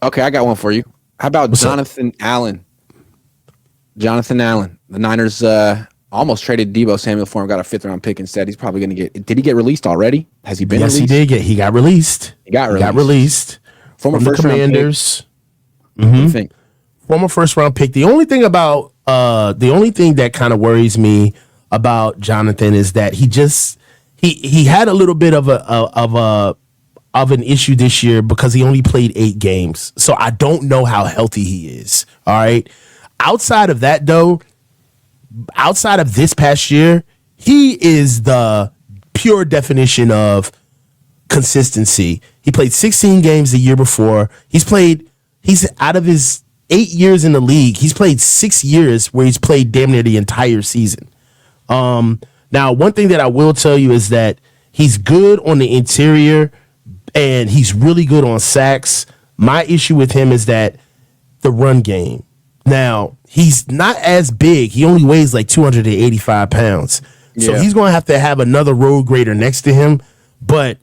Okay, I got one for you. How about What's up? Jonathan Allen? Jonathan Allen. The Niners almost traded Debo Samuel for him, got a fifth-round pick instead. He's probably going to get. Did he get released already? Has he been Yes, he released? did get. He got released. He got He got released. released Former from the first-round pick. Commanders. What do you think? Former first round pick. The only thing that kind of worries me about Jonathan is that he had a little bit of an issue this year because he only played 8 games. So I don't know how healthy he is. All right. Outside of that though, outside of this past year, he is the pure definition of consistency. He played 16 games the year before. He's out of his 8 years in the league, he's played 6 years where he's played damn near the entire season. Now, one thing that I will tell you is that he's good on the interior and he's really good on sacks. My issue with him is that the run game. Now, he's not as big. He only weighs like 285 pounds. So Yeah. he's going to have another road grader next to him. But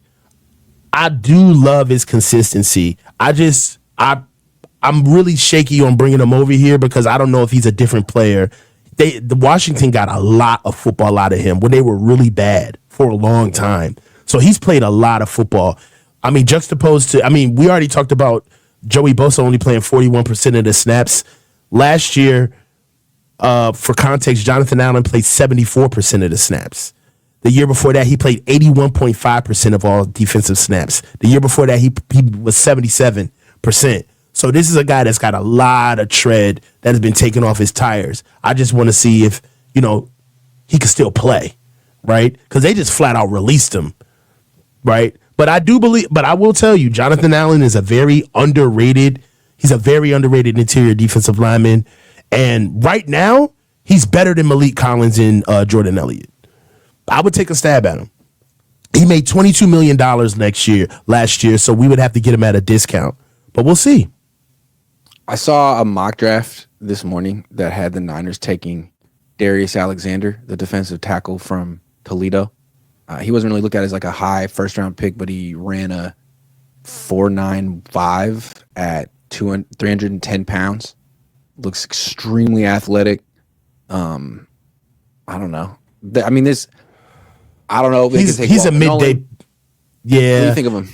I do love his consistency. I'm really shaky on bringing him over here because I don't know if he's a different player. The Washington got a lot of football out of him when they were really bad for a long time. So he's played a lot of football. I mean, juxtaposed to, we already talked about Joey Bosa only playing 41% of the snaps. Last year, for context, Jonathan Allen played 74% of the snaps. The year before that, he played 81.5% of all defensive snaps. The year before that, he was 77%. So this is a guy that's got a lot of tread that has been taken off his tires. I just want to see if, he could still play, right? Because they just flat out released him, right? But I will tell you, Jonathan Allen is he's a very underrated interior defensive lineman. And right now, he's better than Malik Collins and Jordan Elliott. I would take a stab at him. He made $22 million last year, so we would have to get him at a discount. But we'll see. I saw a mock draft this morning that had the Niners taking Darius Alexander, the defensive tackle from Toledo. He wasn't really looked at as like a high first-round pick, but he ran a 4.95 at 310 pounds. Looks extremely athletic. I don't know. I don't know. He's a midday. Yeah. What do you think of him?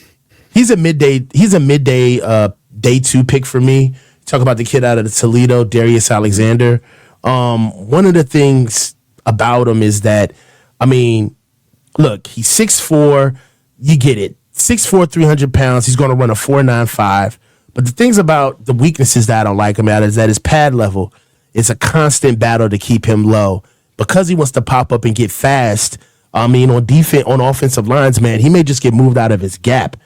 He's a midday day 2 pick for me. Talk about the kid out of the Toledo, Darius Alexander. One of the things about him is that, look, he's 6'4". You get it. 6'4", 300 pounds. He's going to run a 4.95. But the things about the weaknesses that I don't like him at is that his pad level is a constant battle to keep him low. Because he wants to pop up and get fast, on offensive lines, man, he may just get moved out of his gap.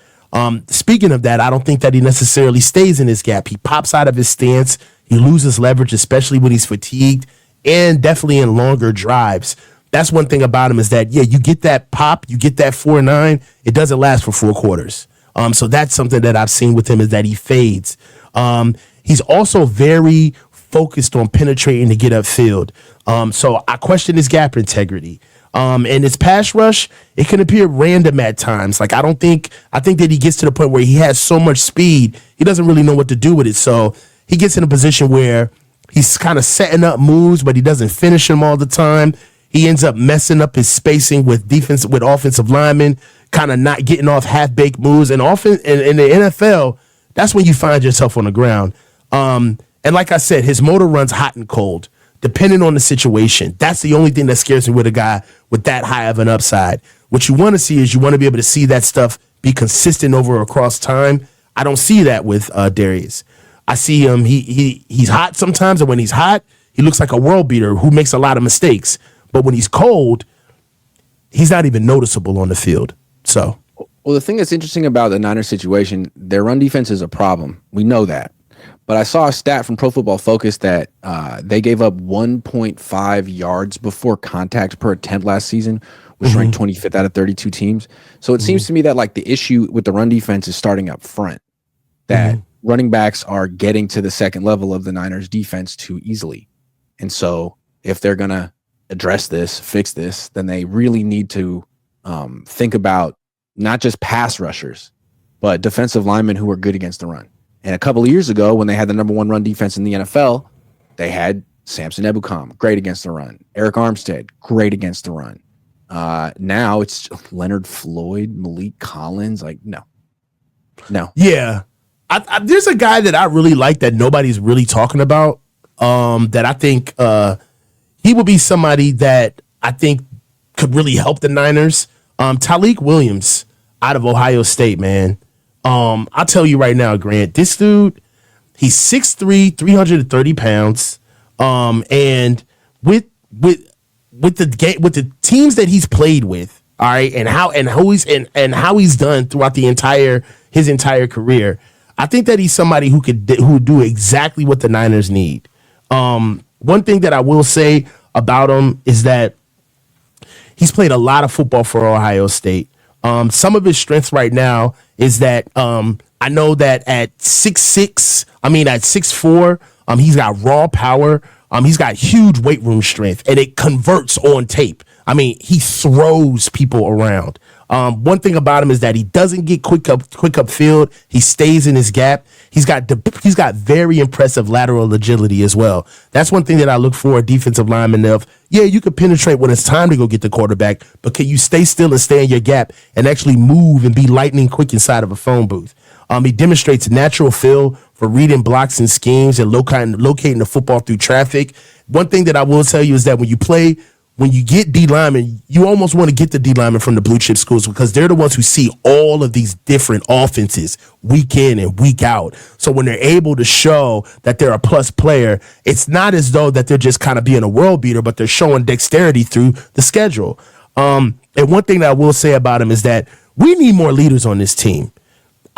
Speaking of that, I don't think that he necessarily stays in his gap. He pops out of his stance. He loses leverage, especially when he's fatigued, and definitely in longer drives. That's one thing about him is that, you get that pop, you get that 4.9, it doesn't last for 4 quarters. So that's something that I've seen with him is that he fades. He's also very focused on penetrating to get upfield. So I question his gap integrity. And his pass rush, it can appear random at times. Like I think that he gets to the point where he has so much speed, he doesn't really know what to do with it. So he gets in a position where he's kind of setting up moves, but he doesn't finish them all the time. He ends up messing up his spacing with offensive linemen, kind of not getting off half-baked moves. And often in the NFL, that's when you find yourself on the ground. And like I said, his motor runs hot and cold, depending on the situation. That's the only thing that scares me with a guy with that high of an upside. What you want to see is you want to be able to see that stuff be consistent across time. I don't see that with Darius. I see him, he's hot sometimes, and when he's hot, he looks like a world beater who makes a lot of mistakes. But when he's cold, he's not even noticeable on the field. So, well, the thing that's interesting about the Niners situation, their run defense is a problem. We know that. But I saw a stat from Pro Football Focus that they gave up 1.5 yards before contact per attempt last season, which ranked 25th out of 32 teams. So it seems to me that like the issue with the run defense is starting up front, that running backs are getting to the second level of the Niners defense too easily. And so if they're going to address this, fix this, then they really need to think about not just pass rushers, but defensive linemen who are good against the run. And a couple of years ago, when they had the number one run defense in the NFL, they had Samson Ebukam, great against the run. Eric Armstead, great against the run. Now it's Leonard Floyd, Malik Collins. Like, no. Yeah. There's a guy that I really like that nobody's really talking about, that I think he would be somebody that I think could really help the Niners. Tyleik Williams out of Ohio State, man. I'll tell you right now, Grant, this dude, he's 6'3", 330 pounds. And with the teams that he's played with, all right, and how he's done throughout his entire career, I think that he's somebody who would do exactly what the Niners need. One thing that I will say about him is that he's played a lot of football for Ohio State. Some of his strengths right now is that I know that at 6'4", he's got raw power. He's got huge weight room strength, and it converts on tape. I mean, he throws people around. One thing about him is that he doesn't get quick up field. He stays in his gap. He's got very impressive lateral agility as well. That's one thing that I look for a defensive lineman of. Yeah, you can penetrate when it's time to go get the quarterback, but can you stay still and stay in your gap and actually move and be lightning quick inside of a phone booth? He demonstrates natural feel for reading blocks and schemes and locating the football through traffic. One thing that I will tell you is that when you get D linemen, you almost want to get the D linemen from the blue chip schools because they're the ones who see all of these different offenses week in and week out. So when they're able to show that they're a plus player, it's not as though that they're just kind of being a world beater, but they're showing dexterity through the schedule. And one thing that I will say about him is that we need more leaders on this team.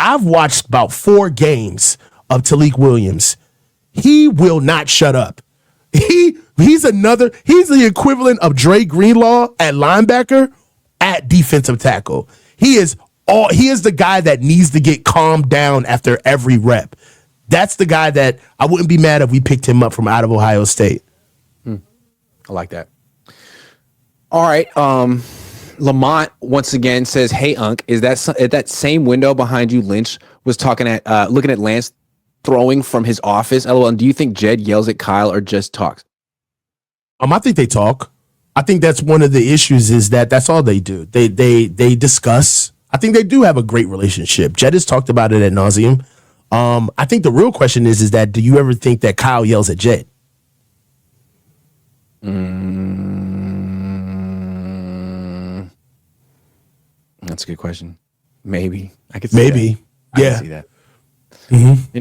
I've watched about 4 games of Tyleik Williams. He will not shut up. He's the equivalent of Dre Greenlaw at linebacker at defensive tackle. He is the guy that needs to get calmed down after every rep. That's the guy that I wouldn't be mad if we picked him up from out of Ohio State. I like that. All right. Lamont once again says, "Hey, Unc, is that at that same window behind you? Lynch was looking at Lance throwing from his office. LOL. And do you think Jed yells at Kyle or just talks?" I think they talk. I think that's one of the issues is that that's all they do. They discuss. I think they do have a great relationship. Jed has talked about it ad nauseum. I think the real question is that do you ever think that Kyle yells at Jed? That's a good question. Maybe I could see that. I can see that. Mm-hmm.